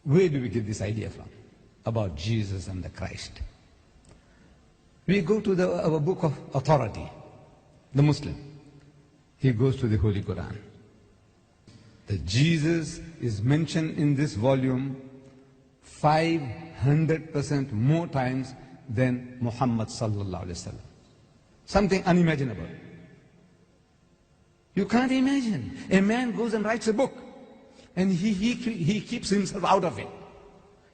Where do we get this idea from about Jesus and the Christ? We go to our book of authority, the Muslim. He goes to the Holy Quran. That Jesus is mentioned in this volume 500% more times than Muhammad sallallahu alaihi wasallam. Something unimaginable. You can't imagine. A man goes and writes a book, and he keeps himself out of it.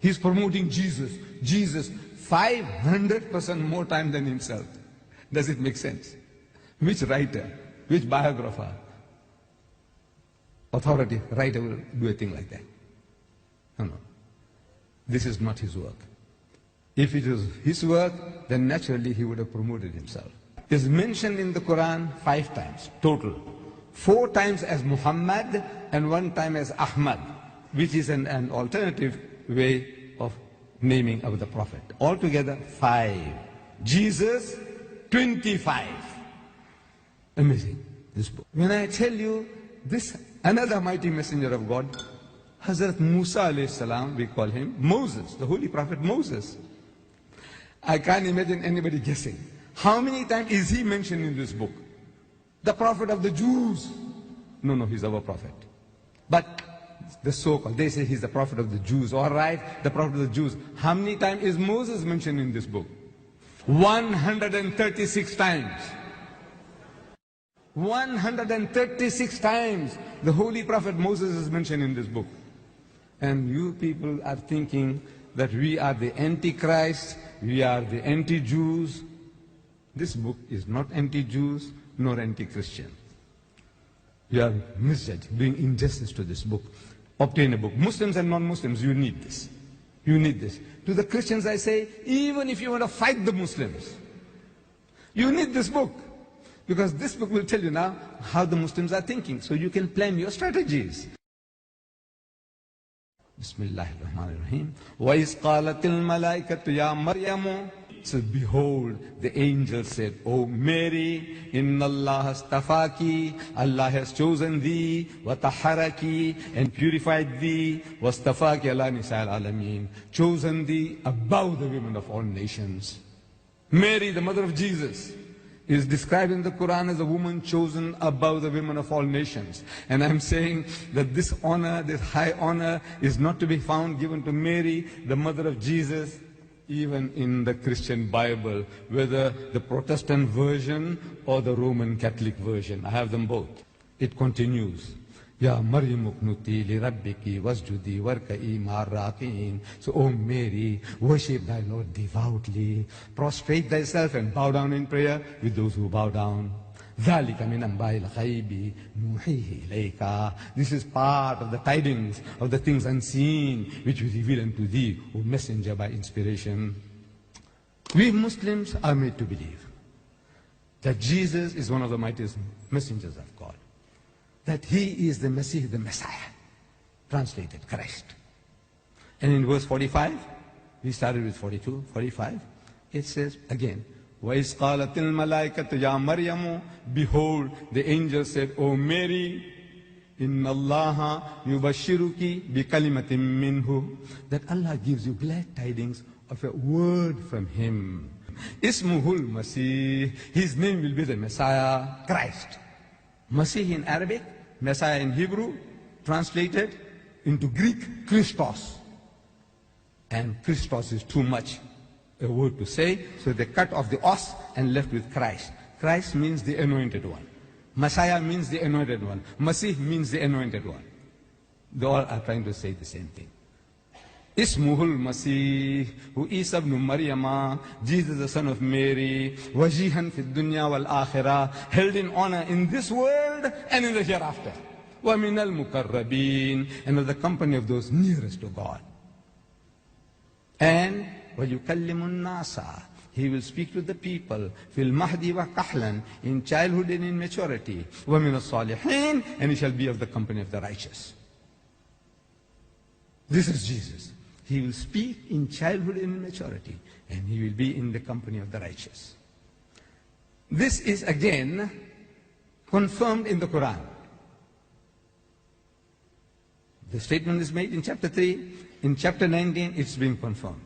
He's promoting Jesus. Jesus 500% more time than himself. Does it make sense? Which writer, which biographer, authority writer will do a thing like that? No. This is not his work. If it was his work, then naturally he would have promoted himself. It's mentioned in the Quran 5 times total. 4 times as Muhammad and 1 time as Ahmad, which is an alternative way of naming of the Prophet. Altogether 5. Jesus 25. Amazing, this book. When I tell you this, another mighty messenger of God, Hazrat Musa alayhi salam, we call him Moses, the holy prophet Moses. I can't imagine anybody guessing. How many times is he mentioned in this book? The prophet of the Jews. No, he's our prophet. But the so-called, they say he's the prophet of the Jews. All right, the prophet of the Jews. How many times is Moses mentioned in this book? 136 times. 136 times the holy prophet Moses is mentioned in this book. And you people are thinking that we are the antichrist, we are the anti-Jews. This book is not anti-Jews nor anti-Christian. You are misjudging, doing injustice to this book. Obtain a book. Muslims and non-Muslims, you need this. You need this. To the Christians I say, even if you want to fight the Muslims, you need this book. Because this book will tell you now how the Muslims are thinking, so you can plan your strategies. Bismillahirrahmanirrahim. وَإِذْ قَالَتِ الْمَلَائِكَةُ يَا مَرْيَمُ. So behold, the angel said, O Mary, inna Allah astafaki, Allah has chosen thee, وَتَحَرَكِ, and purified thee, وَاسْتَفَاكِ عَلَى نِسَاءِ الْعَالَمِينَ, chosen thee above the women of all nations. Mary, the mother of Jesus, is described in the Quran as a woman chosen above the women of all nations. And I'm saying that this honor, this high honor, is not to be found given to Mary, the mother of Jesus, even in the Christian Bible, whether the Protestant version or the Roman Catholic version. I have them both. It continues. Ya Maryam uqnuti li rabbiki wasjudi warka'i ma'ar raqi'in. So, O Mary, worship thy Lord devoutly, prostrate thyself and bow down in prayer with those who bow down. ذَلِكَ مِنْ أَنْبَاءِ الْغَيْبِ نُوحِيهِ إِلَيْكَ. This is part of the tidings of the things unseen which we reveal unto thee, O messenger, by inspiration. We Muslims are made to believe that Jesus is one of the mightiest messengers of God, that he is the Messiah, the Messiah, translated Christ. And in verse 45, we started with 42, 45, it says again, وَإِذْ قَالَتِ الْمَلَائِكَةُ يَا مَرْيَمُ. Behold, the angel said, O Mary, إِنَّ اللَّهَ يُبَشِّرُكِ بِكَلِمَةٍ مِّنْهُ, that Allah gives you glad tidings of a word from him. Ismuhul Masih, his name will be the Messiah, Christ. Masih in Arabic, Messiah in Hebrew, translated into Greek, Christos. And Christos is too much a word to say, so they cut off the os and left with Christ. Christ means the anointed one. Messiah means the anointed one. Masih means the anointed one. They all are trying to say the same thing. Ismuhul Masih, who is ibn Maryama, Jesus the son of Mary, wajihan fi dunya wal akhirah, held in honor in this world and in the hereafter. Wa min al muqarrabin, and of the company of those nearest to God. And وَيُكَلِّمُ النَّاسَ, he will speak to the people, فِي الْمَهْدِ وَكَحْلًا, in childhood and in maturity, وَمِنَ الصَّالِحِينَ, and he shall be of the company of the righteous. This is Jesus. He will speak in childhood and in maturity, and he will be in the company of the righteous. This is again confirmed in the Quran. The statement is made in chapter 3. In chapter 19, it's being confirmed.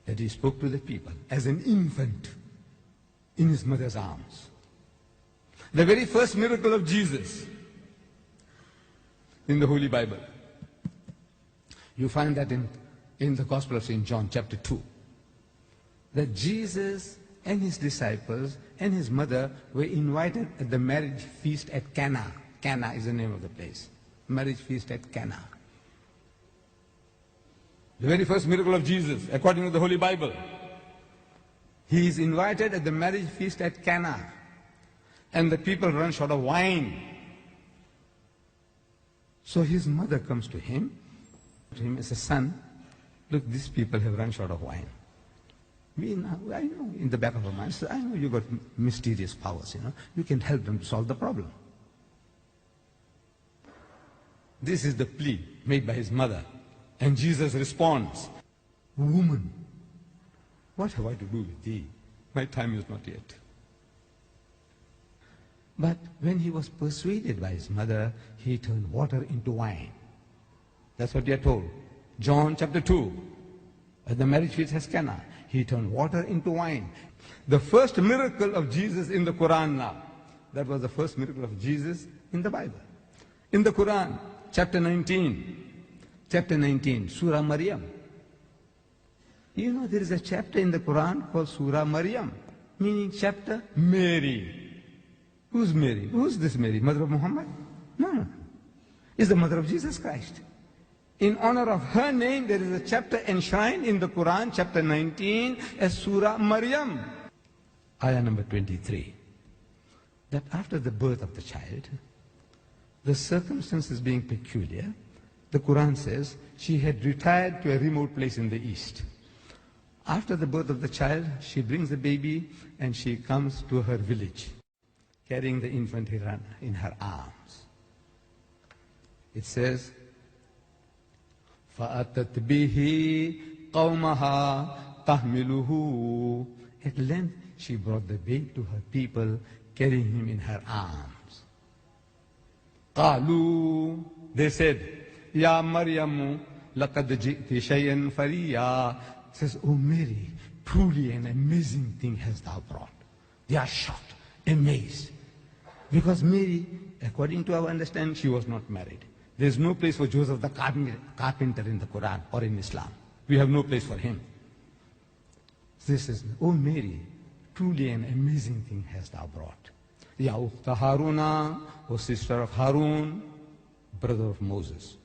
That he spoke to the people as an infant in his mother's arms. The very first miracle of Jesus in the Holy Bible. You find that in the Gospel of St. John, chapter 2. That Jesus and his disciples and his mother were invited at the marriage feast at Cana. Cana is the name of the place. Marriage feast at Cana. The very first miracle of Jesus, according to the Holy Bible. He is invited at the marriage feast at Cana. And the people run short of wine. So his mother comes to him as a son. Look, these people have run short of wine. I know in the back of our minds, I know you got mysterious powers, You can help them to solve the problem. This is the plea made by his mother. And Jesus responds, "Woman, what have I to do with thee? My time is not yet." But when he was persuaded by his mother, he turned water into wine. That's what we are told. John chapter 2, at the marriage feast at Cana, he turned water into wine. The first miracle of Jesus in the Quran now. That was the first miracle of Jesus in the Bible. In the Quran, chapter 19, Surah Maryam. There is a chapter in the Quran called Surah Maryam, meaning chapter Mary. Who's Mary? Who's this Mary? Mother of Muhammad? No. It's the mother of Jesus Christ. In honor of her name, there is a chapter enshrined in the Quran, chapter 19, as Surah Maryam. Ayah number 23. That after the birth of the child, the circumstances being peculiar, the Quran says she had retired to a remote place in the east. After the birth of the child, she brings the baby and she comes to her village, carrying the infant in her arms. It says, فَأَتَتْ بِهِ قَوْمَهَا تَحْمِلُهُ. At length, she brought the babe to her people, carrying him in her arms. قَالُوا, they said, Ya Maryamu, laqad ji'ti shay'an fariya. Says, "Oh Mary, truly an amazing thing hast thou brought." They are shocked, amazed. Because Mary, according to our understanding, she was not married. There is no place for Joseph the carpenter in the Quran or in Islam. We have no place for him. This is, "Oh Mary, truly an amazing thing hast thou brought." Ya Ukhta Haruna, O sister of Harun, brother of Moses.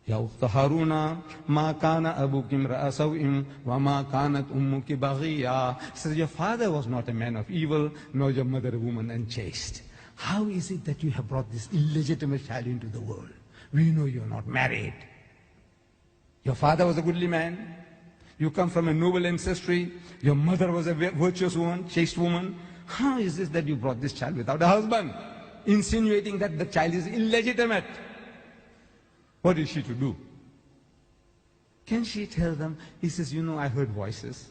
Ya Ukhta Haruna, ma kana abuki imra'a saw'in wa ma kanat ummuki baghiya. Says, your father was not a man of evil, nor your mother a woman unchaste. How is it that you have brought this illegitimate child into the world? We know you are not married. Your father was a goodly man. You come from a noble ancestry. Your mother was a virtuous woman, chaste woman. How is it that you brought this child without a husband? Insinuating that the child is illegitimate. What is she to do? Can she tell them? He says, I heard voices.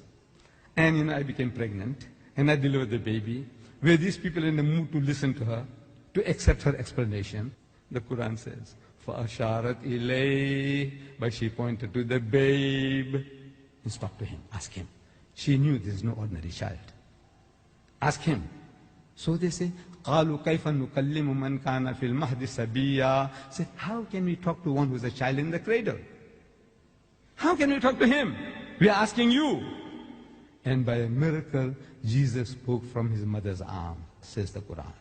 And I became pregnant. And I delivered the baby. Were these people in the mood to listen to her? To accept her explanation? The Quran says, فَأَشَارَتْ إِلَيْهِ. But she pointed to the babe. And spoke to him. Ask him. She knew this is no ordinary child. Ask him. So they say, قَالُوا كَيْفَ نُكَلِّمُ مَنْ كَانَ فِي الْمَهْدِ سَبِيًّا. Say, how can we talk to one who is a child in the cradle? How can we talk to him? We are asking you. And by a miracle, Jesus spoke from his mother's arm, says the Quran.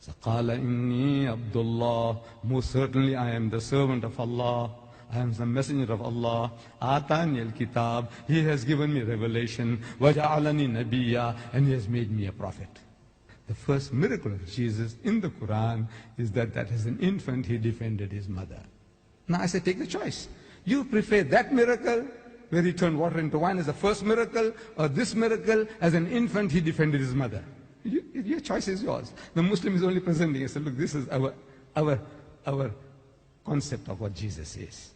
So, قَالَ إِنِّي عَبْدُ اللَّهِ. Most certainly I am the servant of Allah. I am the messenger of Allah. آتَانِيَ الْكِتَابِ. He has given me revelation. وَجَعَلَنِي نَبِيًّا. And he has made me a prophet. The first miracle of Jesus in the Quran is that as an infant he defended his mother. Now I say, take the choice. You prefer that miracle where he turned water into wine as the first miracle, or this miracle as an infant he defended his mother? Your choice is yours. The Muslim is only presenting. He said, look, this is our concept of what Jesus is.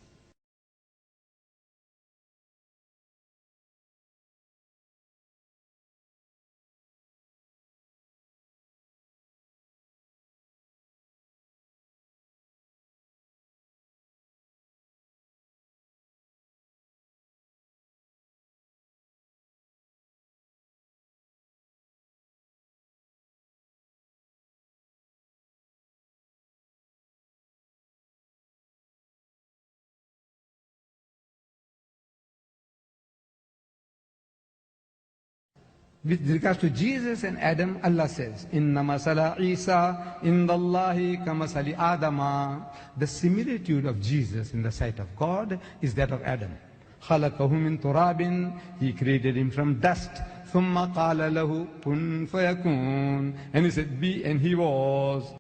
With regards to Jesus and Adam, Allah says, Inna masala Isa indallahi kamasali Adama. The similitude of Jesus in the sight of God is that of Adam. Khalaqahu min turabin. He created him from dust. Thumma qala lahu kun fayakun. And he said, be, and he was.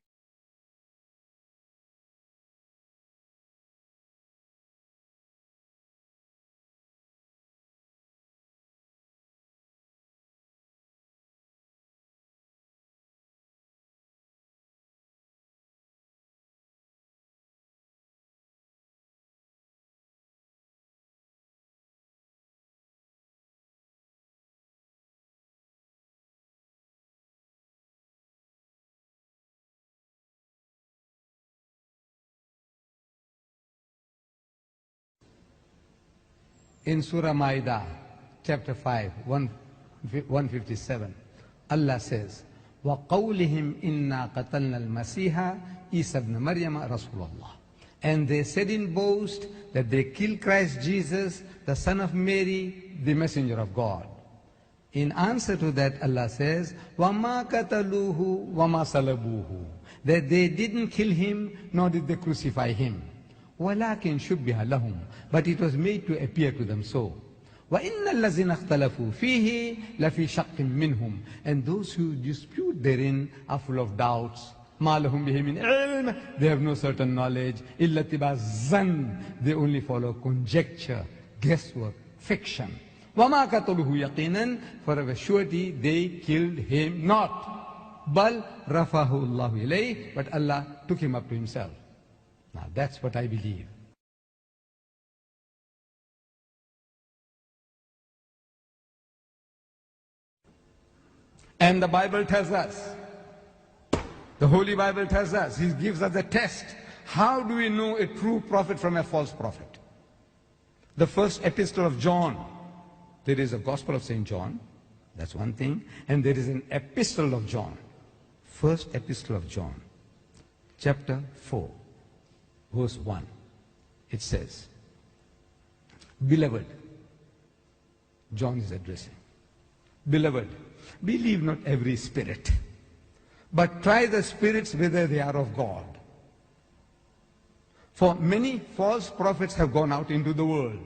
In Surah Ma'idah, chapter 5, 157, Allah says, وَقَوْلِهِمْ إِنَّا قَتَلْنَا الْمَسِيحَ إِيسَى ابْنَ مَرْيَمَ رَسُولَ اللَّهِ. And they said in boast that they killed Christ Jesus, the son of Mary, the messenger of God. In answer to that, Allah says, وَمَا قَتَلُوهُ وَمَا صَلَبُوهُ. That they didn't kill him, nor did they crucify him. وَلَكِنْ شُبِّهَ لَهُمْ. But it was made to appear to them so. وَإِنَّ الَّذِينَ اخْتَلَفُوا فِيهِ لَفِي شَقٍّ مِّنْهُمْ. And those who dispute therein are full of doubts. مَا لَهُمْ بِهِ مِنْ عِلْمٍ. They have no certain knowledge. إِلَّا اتِّبَاعَ الظَّنِّ. They only follow conjecture, guesswork, fiction. وَمَا قَتَلُوهُ يَقِينًا. For of a surety they killed him not. بَلْ رَفَعَهُ اللَّهُ إِلَيْهِ. But Allah took him up to himself. Now that's what I believe. And the Bible tells us, the Holy Bible tells us, He gives us a test. How do we know a true prophet from a false prophet? The first epistle of John, there is a Gospel of St. John, that's one thing, and there is an epistle of John. First epistle of John, chapter 4. Verse 1, it says, Beloved, John is addressing, Beloved, believe not every spirit, but try the spirits whether they are of God. For many false prophets have gone out into the world.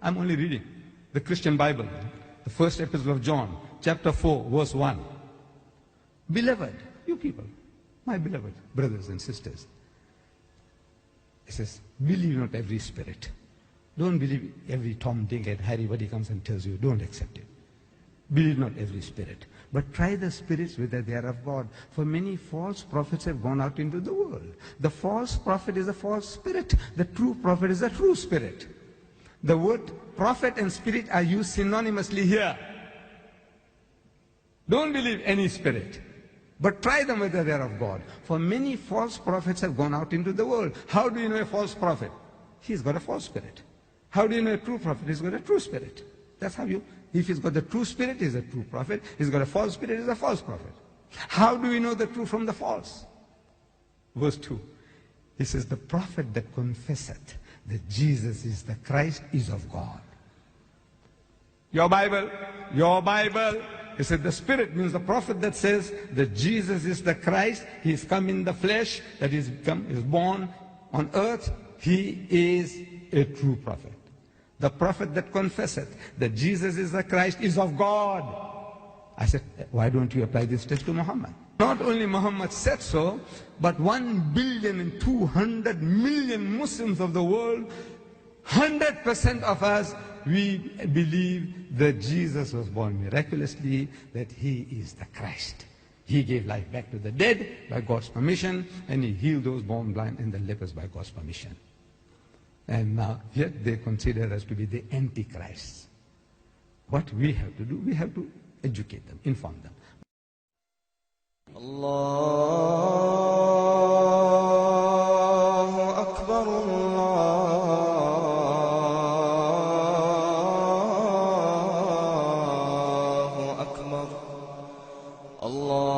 I'm only reading the Christian Bible, the first epistle of John, chapter 4, verse 1. Beloved, you people, my beloved brothers and sisters, it says, believe not every spirit. Don't believe every Tom, Dick, and Harry, what he comes and tells you. Don't accept it. Believe not every spirit. But try the spirits whether they are of God. For many false prophets have gone out into the world. The false prophet is a false spirit. The true prophet is a true spirit. The word prophet and spirit are used synonymously here. Don't believe any spirit. But try them whether they are of God. For many false prophets have gone out into the world. How do you know a false prophet? He's got a false spirit. How do you know a true prophet? He's got a true spirit. That's how you, if he's got the true spirit, he's a true prophet. He's got a false spirit, he's a false prophet. How do we know the true from the false? Verse 2. He says, the prophet that confesseth that Jesus is the Christ is of God. Your Bible. He said the Spirit means the prophet that says that Jesus is the Christ, He is come in the flesh, that is born on earth, He is a true prophet. The prophet that confesseth that Jesus is the Christ is of God. I said, why don't you apply this text to Muhammad? Not only Muhammad said so, but 1,200,000,000 Muslims of the world, 100% of us, we believe that Jesus was born miraculously, that He is the Christ. He gave life back to the dead by God's permission, and He healed those born blind and the lepers by God's permission. And now, yet they consider us to be the Antichrists. What we have to do, we have to educate them, inform them. Allahu Akbar, Allahu Akbar, Allah.